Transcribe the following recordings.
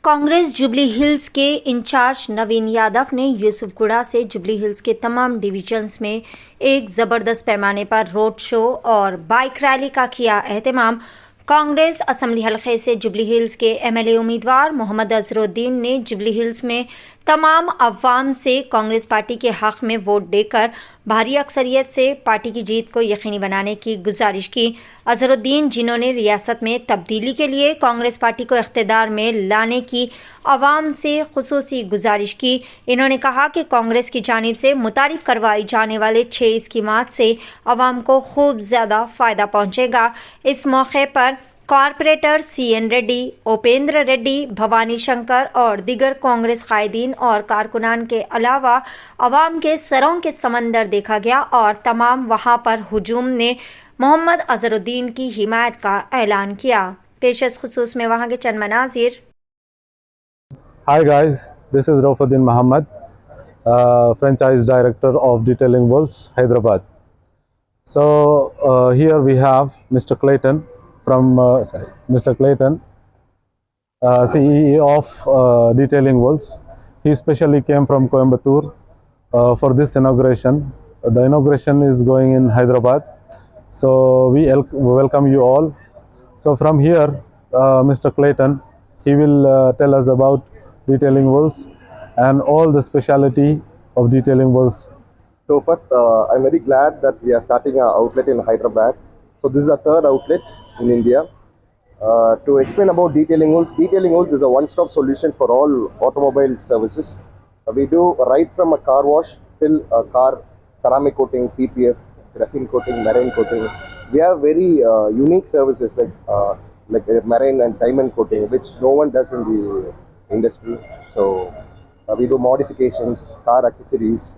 Congress jubilee hills के in charge नवीन यादव ने यूसुफगुड़ा से जुबली हिल्स के तमाम डिवीजन्स में एक ज़बरदस्त पैमाने पर रोड शो और बाइक रैली का किया एहतमाम। कांग्रेस असम्बली हलके से जुबली हिल्स के एमएलए उम्मीदवार मोहम्मद अजहरुद्दीन ने जुबली हिल्स में तमाम अवाम से कांग्रेस पार्टी के हक़ में वोट देकर भारी अक्सरियत से पार्टी की जीत को यकीनी बनाने की गुजारिश की। अजहरुद्दीन, जिन्होंने रियासत में तब्दीली के लिए कांग्रेस पार्टी को इख्तिदार में लाने की अवाम से खुसूसी गुजारिश की, इन्होंने कहा कि कांग्रेस की जानिब से मुतारिफ करवाई जाने वाले 6 स्कीमात से अवाम को खूब ज़्यादा फ़ायदा पहुँचेगा। इस मौके पर कॉरपोरेटर CN रेड्डी, उपेंद्र रेड्डी, भवानी शंकर और दीगर कांग्रेस कायदीन और कारकुनान के अलावा अवाम के सरों के समंदर देखा गया और तमाम वहां पर हुजूम ने मोहम्मद अजहरुद्दीन की हिमायत का ऐलान किया। पेशस खुसूस में वहां के चंद मनाजिर। Hi guys, this is Raufuddin Muhammad, franchise director of Detailing Wolves, Hyderabad. So here we have Mr. Clayton from CEO of Detailing Wolves. He specially came from Coimbatore for this inauguration. The inauguration is going in Hyderabad. So we welcome you all. So from here, Mr. Clayton, he will tell us about Detailing Wolves and all the speciality of Detailing Wolves. So first, I'm very glad that we are starting our outlet in Hyderabad. So this is our third outlet in India. To explain about Detailing Wolves is a one-stop solution for all automobile services. We do right from a car wash till a car ceramic coating, PPF, graphene coating, marine coating. We have very unique services like marine and diamond coating, which no one does in the industry. So we do modifications, car accessories,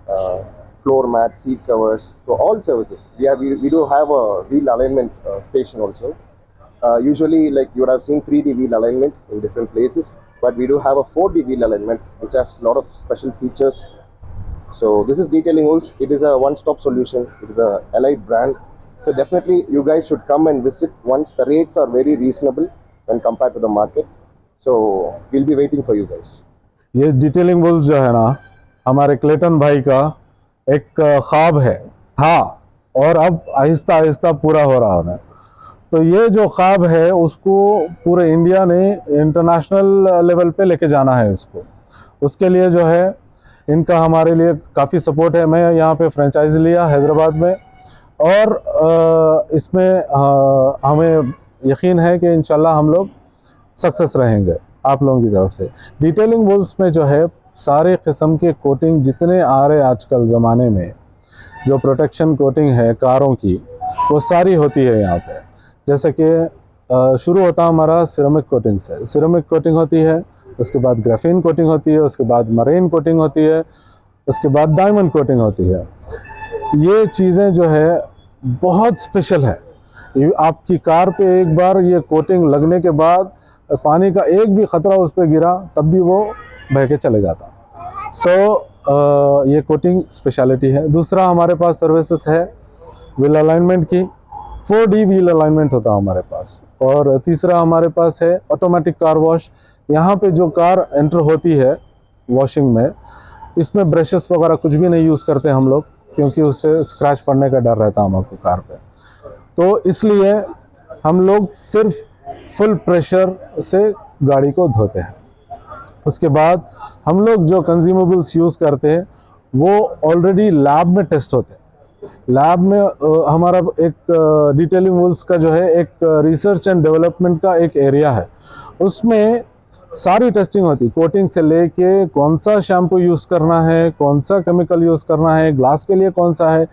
floor mats, seat covers, so all services. We do have a wheel alignment station also. Usually, like you would have seen 3D wheel alignment in different places, but we do have a 4D wheel alignment which has a lot of special features. So this is Detailing Wolves. It is a one-stop solution. It is a allied brand. So definitely you guys should come and visit once. The rates are very reasonable when compared to the market. So we'll be waiting for you guys. ये detailing Wolves जो है ना, हमारे Clayton भाई का एक ख्वाब था और अब आहिस्ता आहिस्ता पूरा हो रहा है। तो ये जो ख्वाब है उसको पूरे इंडिया ने इंटरनेशनल लेवल पे लेके जाना है इसको। उसके लिए जो है इनका हमारे लिए काफ़ी सपोर्ट है। मैं यहाँ पे फ्रेंचाइज लिया हैदराबाद में और इसमें हमें यकीन है कि इंशाल्लाह हम लोग सक्सेस रहेंगे आप लोगों की तरफ से। डिटेलिंग वुल्स में जो है सारे किस्म के कोटिंग जितने आ रहे आजकल ज़माने में, जो प्रोटेक्शन कोटिंग है कारों की, वो सारी होती है यहाँ पे। जैसे कि शुरू होता हमारा सिरेमिक कोटिंग से। सिरेमिक कोटिंग होती है, उसके बाद ग्राफीन कोटिंग होती है, उसके बाद मरीन कोटिंग होती है, उसके बाद डायमंड कोटिंग होती है। ये चीज़ें जो है बहुत स्पेशल है। आपकी कार पे एक बार ये कोटिंग लगने के बाद पानी का एक भी ख़तरा उस पर गिरा तब भी वो बह के चले जाता। ये कोटिंग स्पेशलिटी है। दूसरा हमारे पास सर्विसेज है व्हील अलाइनमेंट की। 4D व्हील अलाइनमेंट होता है हमारे पास। और तीसरा हमारे पास है ऑटोमेटिक कार वॉश। यहाँ पे जो कार एंटर होती है वॉशिंग में, इसमें ब्रशेस वगैरह कुछ भी नहीं यूज़ करते हम लोग, क्योंकि उससे स्क्रैच पड़ने का डर रहता है हमको कार पे। तो इसलिए हम लोग सिर्फ फुल प्रेशर से गाड़ी को धोते हैं। उसके बाद हम लोग जो कंज्यूमेबल्स यूज़ करते हैं वो ऑलरेडी लैब में टेस्ट होते हैं। लैब में हमारा एक डिटेलिंग वुल्स का जो है एक रिसर्च एंड डेवलपमेंट का एक एरिया है। उसमें सारी टेस्टिंग होती है, कोटिंग से लेके कौन सा शैम्पू यूज़ करना है, कौन सा केमिकल यूज़ करना है, ग्लास के लिए कौन सा है,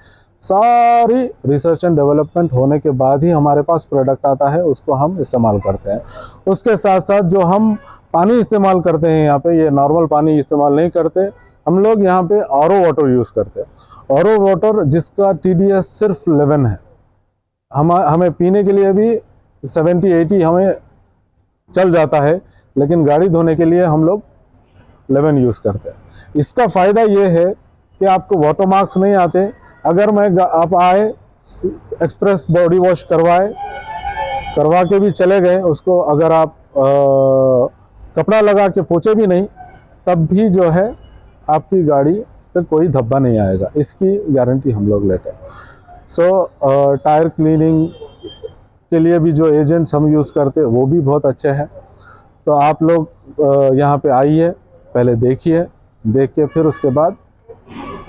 सारी रिसर्च एंड डेवलपमेंट होने के बाद ही हमारे पास प्रोडक्ट आता है, उसको हम इस्तेमाल करते हैं। उसके साथ साथ जो हम पानी इस्तेमाल करते हैं यहाँ पे, ये नॉर्मल पानी इस्तेमाल नहीं करते हम लोग, यहाँ पे RO वाटर यूज़ करते हैं। RO वाटर जिसका TDS सिर्फ 11 है। हमें पीने के लिए भी 70-80 हमें चल जाता है, लेकिन गाड़ी धोने के लिए हम लोग 11 यूज़ करते हैं। इसका फ़ायदा ये है कि आपको वाटर मार्क्स नहीं आते। अगर आप आए एक्सप्रेस बॉडी वॉश करवा के भी चले गए, उसको अगर आप कपड़ा लगा के पोंछे भी नहीं, तब भी जो है आपकी गाड़ी पे कोई धब्बा नहीं आएगा, इसकी गारंटी हम लोग लेते हैं। सो टायर क्लीनिंग के लिए भी जो एजेंट्स हम यूज़ करते हैं वो भी बहुत अच्छे हैं। तो आप लोग यहाँ पे आइए, पहले देखिए, देख के फिर उसके बाद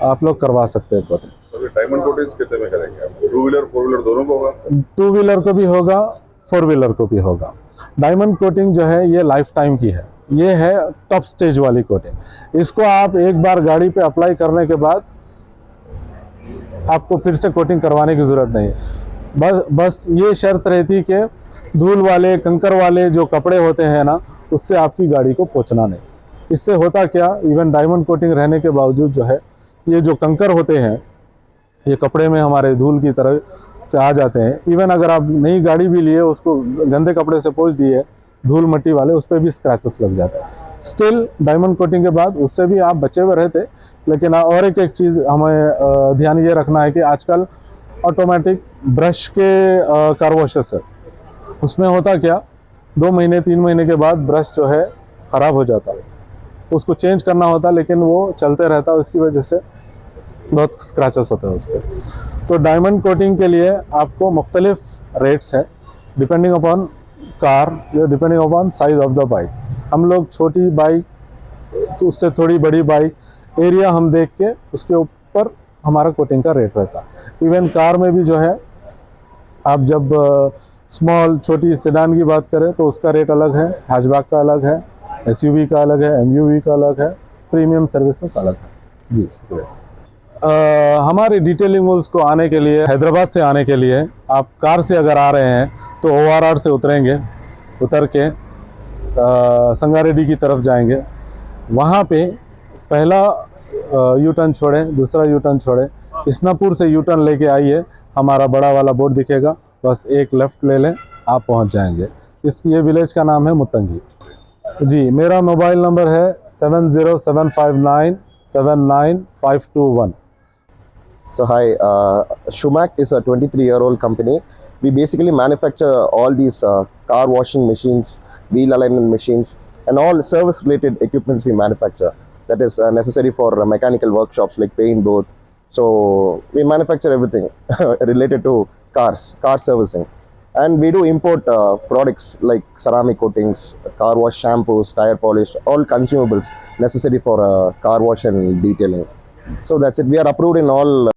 आप लोग करवा सकते हैं कोटिंग। तो डायमंड कोटिंग कितने में करेंगे आप? 2 व्हीलर 4 व्हीलर दोनों को होगा? 2 व्हीलर को भी होगा, 4 व्हीलर को भी होगा। डायमंड कोटिंग जो है ये लाइफ टाइम की है, ये है टॉप स्टेज वाली कोटिंग। इसको आप एक बार गाड़ी पे अप्लाई करने के बाद आपको फिर से कोटिंग करवाने की ज़रूरत नहीं है। बस ये शर्त रहती कि धूल वाले कंकर वाले जो कपड़े होते हैं ना, उससे आपकी गाड़ी को पोंछना नहीं। इससे होता क्या, इवन डायमंड कोटिंग रहने के बावजूद जो है ये जो कंकर होते हैं ये कपड़े में हमारे धूल की तरह से आ जाते हैं। इवन अगर आप नई गाड़ी भी लिए, उसको गंदे कपड़े से पोंछ दिए धूल मट्टी वाले, उस पर भी स्क्रैचेस लग जाते हैं। स्टिल डायमंड कोटिंग के बाद उससे भी आप बचे हुए रहते। लेकिन और एक चीज़ हमें ध्यान ये रखना है कि आजकल ऑटोमेटिक ब्रश के कार वॉशेस है, उसमें होता क्या 2 महीने 3 महीने के बाद ब्रश जो है ख़राब हो जाता है, उसको चेंज करना होता, लेकिन वो चलते रहता है, उसकी वजह से बहुत स्क्रैचेस होते हैं उस पर। तो डायमंड कोटिंग के लिए आपको मुख्तलिफ रेट्स है, डिपेंडिंग अपॉन कार या depending upon size of the bike. हम लोग छोटी बाइक तो उससे थोड़ी बड़ी बाइक एरिया हम देख के उसके ऊपर हमारा कोटिंग का रेट रहता है। इवन कार में भी जो है आप जब स्मॉल छोटी सेडान की बात करें तो उसका रेट अलग है, हैचबैक का अलग है, एसयूवी का अलग है, एमयूवी का अलग है, प्रीमियम सर्विसेज अलग है। जी शुक्रिया। हमारे डिटेलिंग वॉल्स को आने के लिए, हैदराबाद से आने के लिए आप कार से अगर आ रहे हैं तो ORR से उतरेंगे, उतर के संगारेड्डी की तरफ जाएंगे। वहाँ पे पहला यू टर्न छोड़ें, दूसरा यू टर्न छोड़ें, इस्नापुर से यू टर्न लेके आइए, हमारा बड़ा वाला बोर्ड दिखेगा, बस एक लेफ़्ट ले लें, आप पहुँच जाएंगे। ये विलेज का नाम है मुत्तंगी। जी मेरा मोबाइल नंबर है 7075979521। So hi, Shumac is a 23-year-old company. We basically manufacture all these car washing machines, wheel alignment machines, and all service-related equipments we manufacture. That is necessary for mechanical workshops like paint, board. So we manufacture everything related to cars, car servicing. And we do import products like ceramic coatings, car wash shampoos, tire polish, all consumables necessary for car wash and detailing. So that's it. We are approved in all